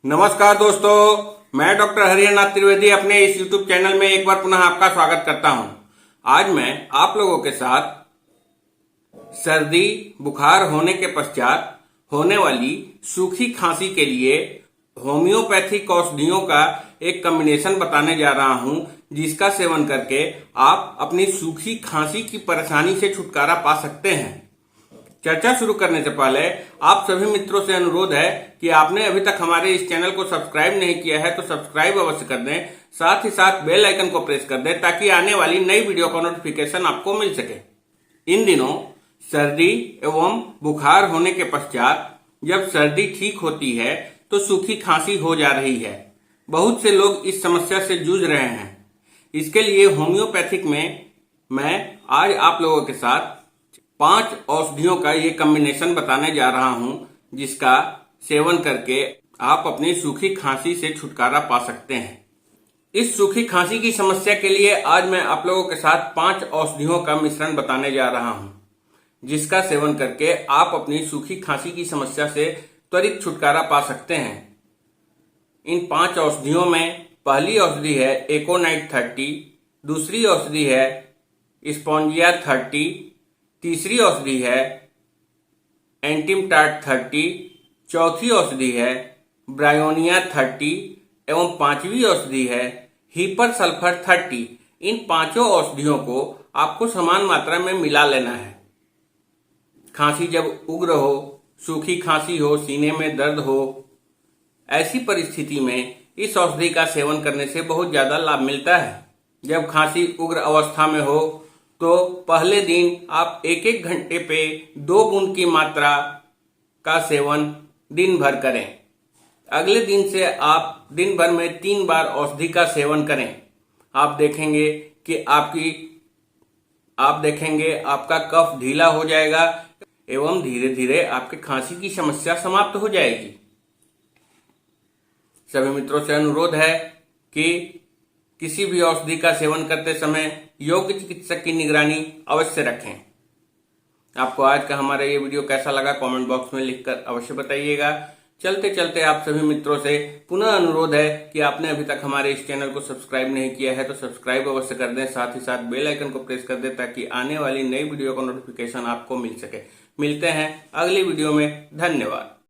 नमस्कार दोस्तों, मैं डॉक्टर हरिहरनाथ त्रिवेदी अपने इस YouTube चैनल में एक बार पुनः आपका स्वागत करता हूं। आज मैं आप लोगों के साथ सर्दी बुखार होने के पश्चात होने वाली सूखी खांसी के लिए होम्योपैथिक औषधियों का एक कॉम्बिनेशन बताने जा रहा हूं, जिसका सेवन करके आप अपनी सूखी खांसी की परेशानी से छुटकारा पा सकते हैं। चर्चा शुरू करने से पहले आप सभी मित्रों से अनुरोध है कि आपने अभी तक हमारे इस चैनल को सब्सक्राइब नहीं किया है तो सब्सक्राइब अवश्य कर दें, साथ ही साथ बेल आइकन को प्रेस कर दें ताकि आने वाली नई वीडियो का नोटिफिकेशन आपको मिल सके। इन दिनों सर्दी एवं बुखार होने के पश्चात जब सर्दी ठीक होती है तो सूखी खांसी हो जा रही है। बहुत से लोग इस समस्या से जूझ रहे हैं। इसके लिए होम्योपैथिक में मैं आज आप लोगों के साथ 5 औषधियों का ये कॉम्बिनेशन बताने जा रहा हूं, जिसका सेवन करके आप अपनी सूखी खांसी से छुटकारा पा सकते हैं। इस सूखी खांसी की समस्या के लिए आज मैं आप लोगों के साथ 5 औषधियों का मिश्रण बताने जा रहा हूं, जिसका सेवन करके आप अपनी सूखी खांसी की समस्या से त्वरित छुटकारा पा सकते हैं। इन 5 औषधियों में पहली औषधि है एकोनाइट 30, दूसरी औषधि है स्पॉन्जिया 30, तीसरी औषधि है एंटिमटाट 30, चौथी औषधि है ब्रायोनिया 30 एवं 5वीं औषधि है हीपर सल्फर 30। इन 5 औषधियों को आपको समान मात्रा में मिला लेना है। खांसी जब उग्र हो, सूखी खांसी हो, सीने में दर्द हो, ऐसी परिस्थिति में इस औषधि का सेवन करने से बहुत ज्यादा लाभ मिलता है। जब खांसी उग्र अवस्था में हो तो पहले दिन आप 1-1 घंटे पे 2 बूंद की मात्रा का सेवन दिन भर करें। अगले दिन से आप दिन भर में 3 बार औषधि का सेवन करें। आप देखेंगे कि आपका कफ ढीला हो जाएगा एवं धीरे धीरे आपके खांसी की समस्या समाप्त हो जाएगी। सभी मित्रों से अनुरोध है कि किसी भी औषधि का सेवन करते समय योग्य चिकित्सक की निगरानी अवश्य रखें। आपको आज का हमारा ये वीडियो कैसा लगा कमेंट बॉक्स में लिखकर अवश्य बताइएगा। चलते चलते आप सभी मित्रों से पुनः अनुरोध है कि आपने अभी तक हमारे इस चैनल को सब्सक्राइब नहीं किया है तो सब्सक्राइब अवश्य कर दें, साथ ही साथ बेल आइकन को प्रेस कर दें ताकि आने वाली नई वीडियो का नोटिफिकेशन आपको मिल सके। मिलते हैं अगली वीडियो में। धन्यवाद।